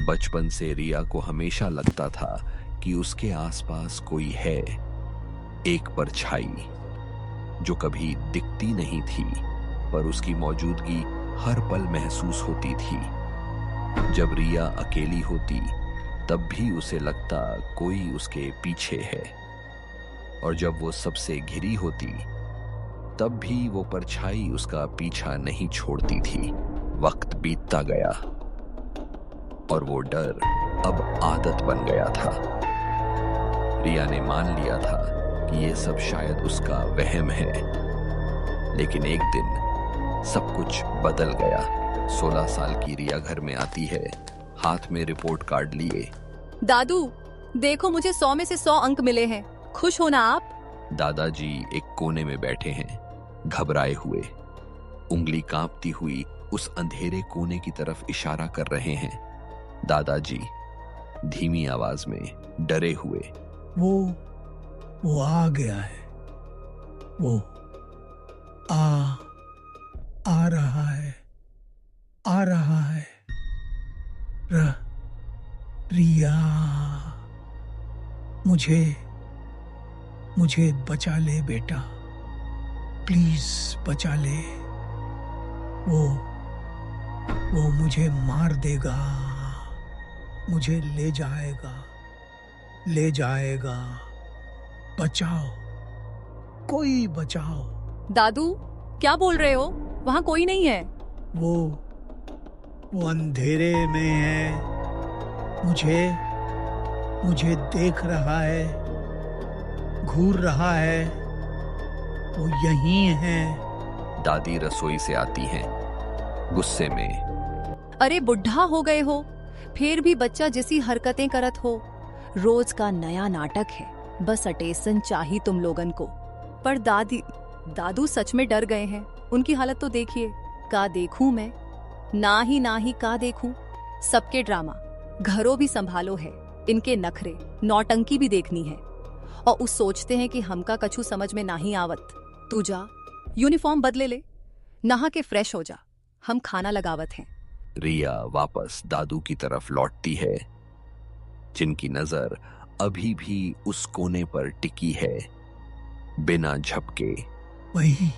बचपन से रिया को हमेशा लगता था कि उसके आसपास कोई है, एक परछाई जो कभी दिखती नहीं थी, पर उसकी मौजूदगी हर पल महसूस होती थी। जब रिया अकेली होती तब भी उसे लगता कोई उसके पीछे है, और जब वो सबसे घिरी होती तब भी वो परछाई उसका पीछा नहीं छोड़ती थी। वक्त बीतता गया और वो डर अब आदत बन गया था। रिया ने मान लिया था कि ये सब शायद उसका वहम है, लेकिन एक दिन सब कुछ बदल गया। 16 साल की रिया घर में आती है, हाथ में रिपोर्ट कार्ड लिए। दादू देखो, मुझे 100 में से 100 अंक मिले हैं, खुश हो ना आप? दादाजी एक कोने में बैठे हैं, घबराए हुए, उंगली कांपती हुई उस अंधेरे कोने की तरफ इशारा कर रहे हैं। दादाजी धीमी आवाज में डरे हुए, वो आ गया है, वो आ रहा है, आ रहा है। रिया, मुझे बचा ले बेटा, प्लीज बचा ले। वो मुझे मार देगा, मुझे ले जाएगा। बचाओ, कोई बचाओ। दादू क्या बोल रहे हो? वहाँ कोई नहीं है। वो अंधेरे में है, मुझे देख रहा है, घूर रहा है, वो यहीं है। दादी रसोई से आती हैं, गुस्से में। अरे बुढ़ा हो गए हो, फिर भी बच्चा जैसी हरकतें करत हो। रोज का नया नाटक है, बस अटेंशन चाहिए तुम लोगन को। पर दादू सच में डर गए हैं, उनकी हालत तो देखिए। का देखूं मैं? ना ही का देखूं। सबके ड्रामा, घरों भी संभालो है, इनके नखरे, नौटंकी भी देखनी है, और उस सोचते हैं कि हमका कछु समझ में नहीं आवत। तू जा, यूनिफॉर्म बदले ले, नहा के फ्रेश हो जा, हम खाना लगावत हैं। रिया वापस दादू की तरफ लौटती है, जिनकी नजर अभी भी उस कोने पर टिकी है, बिना झपके। वही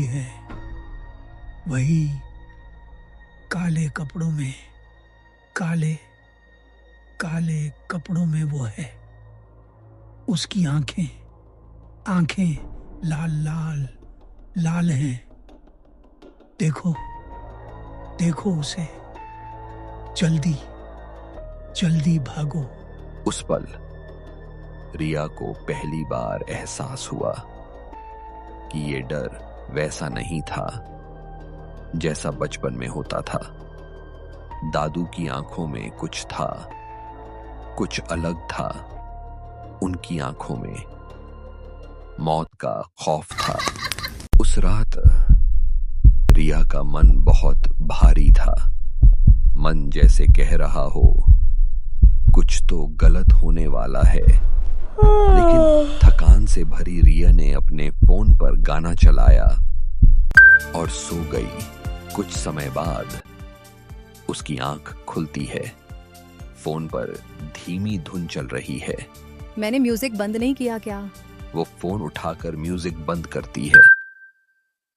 है, वही काले कपड़ों में, काले कपड़ों में वो है। उसकी आंखें लाल हैं। देखो उसे, जल्दी भागो। उस पल रिया को पहली बार एहसास हुआ कि ये डर वैसा नहीं था जैसा बचपन में होता था। दादू की आंखों में कुछ था, कुछ अलग था। उनकी आंखों में मौत का खौफ था। उस रात रिया का मन बहुत भारी था, मन जैसे कह रहा हो कुछ तो गलत होने वाला है। लेकिन थकान से भरी रिया ने अपने फोन पर गाना चलाया और सो गई। कुछ समय बाद उसकी आंख खुलती है, फोन पर धीमी धुन चल रही है। मैंने म्यूजिक बंद नहीं किया क्या? वो फोन उठाकर म्यूजिक बंद करती है।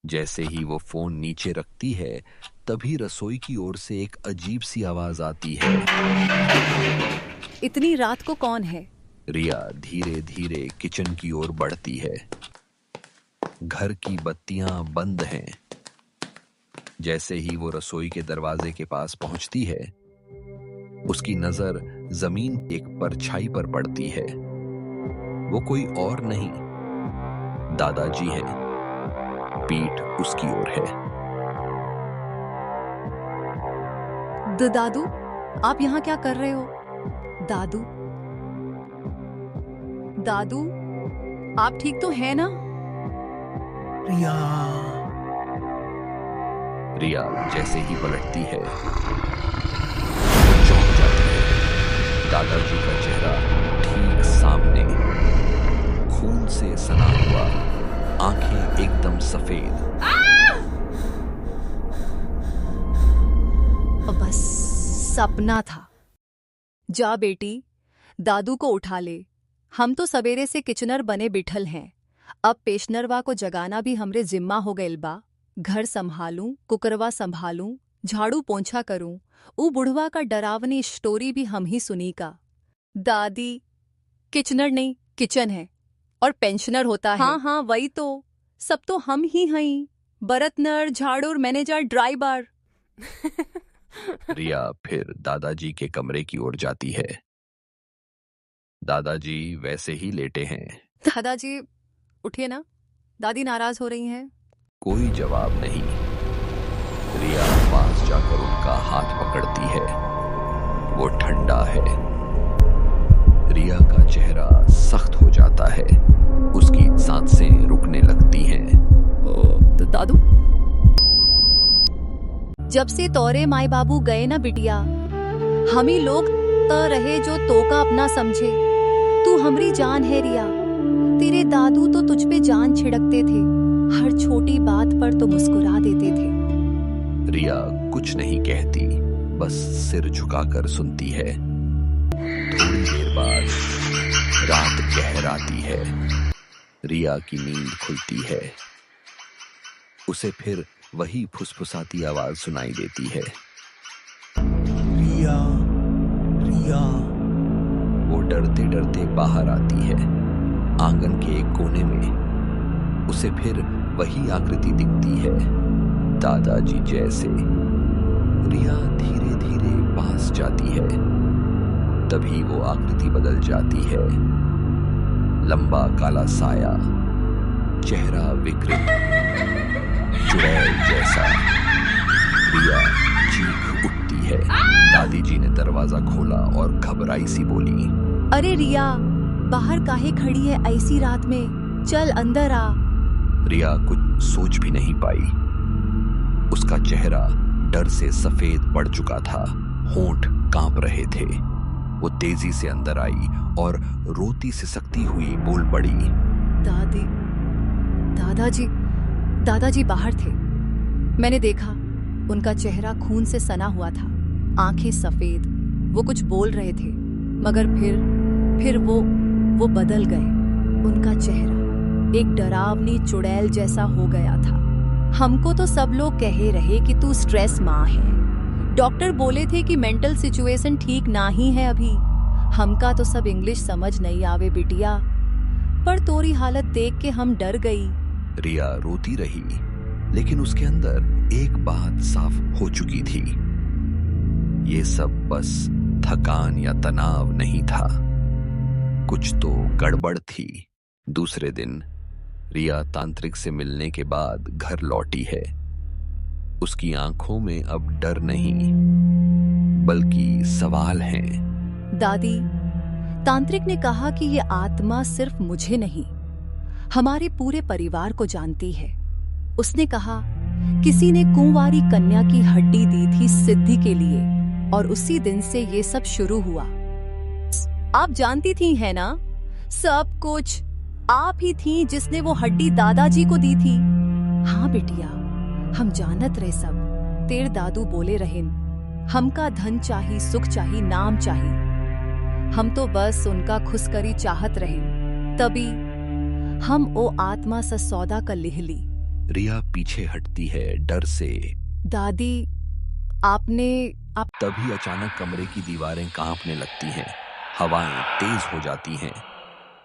जैसे ही वो फोन नीचे रखती है, तभी रसोई की ओर से एक अजीब सी आवाज आती है। इतनी रात को कौन है? रिया धीरे धीरे किचन की ओर बढ़ती है। घर की बत्तियां बंद हैं। जैसे ही वो रसोई के दरवाजे के पास पहुंचती है, उसकी नजर जमीन एक परछाई पर पड़ती है। वो कोई और नहीं, दादाजी हैं। पीठ उसकी ओर है। दादू, आप यहाँ क्या कर रहे हो? दादू, आप ठीक तो हैं ना? रिया जैसे ही पलटती है, चौंक जाती है। दादाजी का चेहरा ठीक सामने, खून से सना हुआ, आंखें एकदम सफेद। बस सपना था। जा बेटी, दादू को उठा ले। हम तो सवेरे से किचनर बने बिठल हैं। अब पेशनरवा को जगाना भी हमरे जिम्मा हो गइल बा। घर संभालूं, कुकरवा संभालूं, झाड़ू पोंछा करूं। ऊ बुढ़वा का डरावनी स्टोरी भी हम ही सुनी का। दादी, किचनर नहीं किचन है, और पेंशनर होता है। हाँ हाँ वही तो, सब तो हम ही हई। बरतनर, झाड़ूर, मैनेजर, ड्राइवर। रिया फिर दादाजी के कमरे की ओर जाती है। दादाजी वैसे ही लेटे हैं। दादाजी उठिए ना, दादी नाराज हो रही हैं। कोई जवाब नहीं। रिया पास जाकर उनका हाथ पकड़ती है। वो ठंडा है। रिया का चेहरा सख्त हो जाता है। उसकी सांसें रुकने लगती हैं। तो दादू, जब से तोरे माई बाबू गए ना बिटिया, हम ही लोग रहे जो तोका अपना समझे। तू हमरी जान है रिया। तेरे दादू तो तुझ पे जान छिड़कते थे। हर छोटी बात पर तो मुस्कुरा देते थे। रिया कुछ नहीं कहती, बस सिर झुकाकर सुनती है। थोड़ी देर बाद रात गहराती है। रिया की नींद खुलती है। उसे फिर वही फुसफुसाती आवाज सुनाई देती है। रिया, रिया। वो डरते डरते बाहर आती है। आंगन के एक कोने में उसे फिर वही आकृति दिखती है, दादाजी जैसे। रिया धीरे धीरे पास जाती है। तभी वो आकृति बदल जाती है। लंबा काला साया, चेहरा विकृत, चुड़ैल जैसा। रिया चीख उठती है। दादी जी ने दरवाजा खोला और घबराई सी बोली, अरे रिया, बाहर काहे खड़ी है ऐसी रात में? चल अंदर आ। रिया कुछ सोच भी नहीं पाई। उसका चेहरा डर से सफेद पड़ चुका था। होंठ कांप रहे थे। वो तेजी से अंदर आई और रोती सिसकती हुई बोल पड़ी, दादाजी, दादाजी बाहर थे। मैंने देखा, उनका चेहरा खून से सना हुआ था, आंखें सफेद। वो कुछ बोल रहे थे, मगर फिर वो बदल गए। उनका चेहरा एक डरावनी चुड़ैल जैसा हो गया था। हमको तो सब लोग कहे रहे कि तू स्ट्रेस माँ है। डॉक्टर बोले थे कि मेंटल सिचुएशन ठीक ना ही है अभी। हमका तो सब इंग्लिश समझ नहीं आवे बिटिया, पर तोरी हालत देख के हम डर गई। रिया रोती रही, लेकिन उसके अंदर एक बात साफ हो चुकी थी। ये सब बस थकान या तनाव नहीं था, कुछ तो गड़बड़ थी। दूसरे दिन रिया तांत्रिक से मिलने के बाद घर लौटी है। उसकी आंखों में अब डर नहीं, बल्कि सवाल हैं। दादी, तांत्रिक ने कहा कि ये आत्मा सिर्फ मुझे नहीं, हमारे पूरे परिवार को जानती है। उसने कहा किसी ने कुंवारी कन्या की हड्डी दी थी सिद्धि के लिए, और उसी दिन से ये सब शुरू हुआ। आप जानती थी है ना, सब कुछ आप ही थी जिसने वो हड्डी दादाजी को दी थी। हाँ बिटिया, हम जानत रहे सब। तेरे दादू बोले रहेन, हमका धन चाही, सुख चाही, नाम चाही। हम तो बस उनका खुशकरी चाहत रहें। तभी हम ओ आत्मा सा सौदा का लिह ली। रिया पीछे हटती है डर से। दादी, आप तभी अचानक कमरे की दीवारें कांपने लगती हैं, हवाएं तेज हो जाती हैं।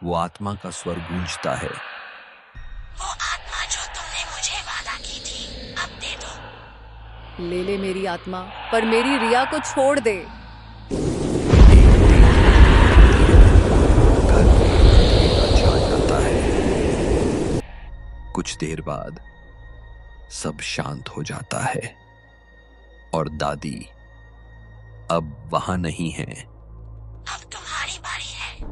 वो आत्मा का स्वर गूंजता है, वो आत्मा जो तुमने मुझे वादा की थी, अब दे दो। ले ले मेरी आत्मा, पर मेरी रिया को छोड़ दे। घर अंधेरा छा जाता है। कुछ देर बाद सब शांत हो जाता है और दादी अब वहां नहीं है। अब तुम्हारी बारी है।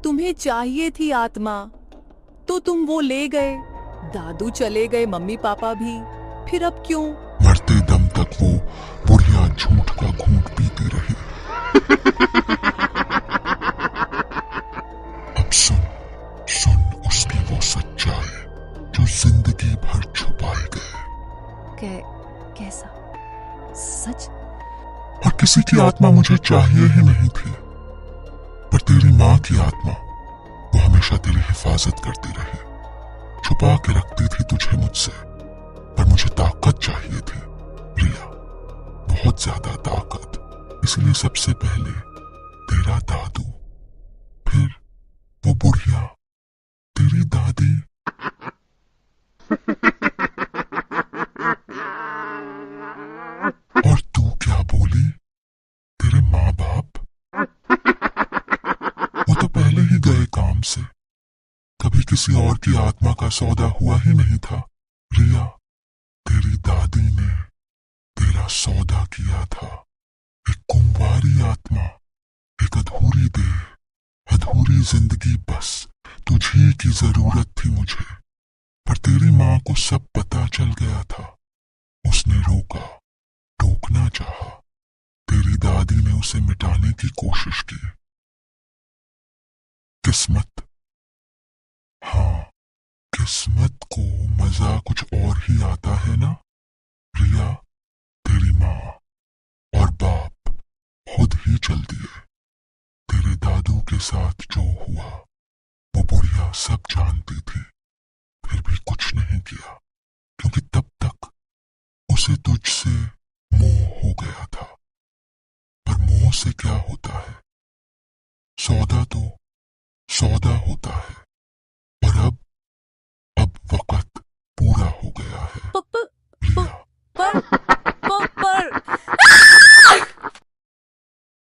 तुम्हें चाहिए थी आत्मा, तो तुम वो ले गए। दादू चले गए, मम्मी पापा भी, फिर अब क्यों? मरते दम तक वो बुढ़िया झूठ का घूंट पीती रही। अब सुन उसकी वो सच्चाई जो जिंदगी भर छुपाई गई। कैसा सच? और किसी की आत्मा मुझे चाहिए ही नहीं थी, पर तेरी माँ की आत्मा, वो हमेशा तेरी हिफाजत करती रही, छुपा के रखती थी तुझे मुझसे। पर मुझे ताकत चाहिए थी रिया, बहुत ज्यादा ताकत। इसलिए सबसे पहले तेरा दादू, फिर वो बुढ़िया तेरी दादी। और तू क्या बोली? तेरे माँ बाप? वो तो पहले ही गए काम से, कभी किसी और की आत्मा का सौदा हुआ ही नहीं था। रिया, तेरी दादी ने तेरा सौदा किया था। एक कुंवारी आत्मा, एक अधूरी देह, अधूरी जिंदगी, बस तुझी की जरूरत थी मुझे। पर तेरी माँ को सब पता चल गया था। उसने रोका, टोकना चाहा। तेरी दादी ने उसे मिटाने की कोशिश की। किस्मत, हाँ, किस्मत को मजा कुछ और ही आता है ना रिया। तेरी माँ और बाप खुद ही चल दिए। तेरे दादू के साथ जो हुआ वो बुढ़िया सब जानती थी, फिर भी कुछ नहीं किया, क्योंकि तब तक उसे तुझसे मोह हो गया था। पर मोह से क्या होता है? सौदा तो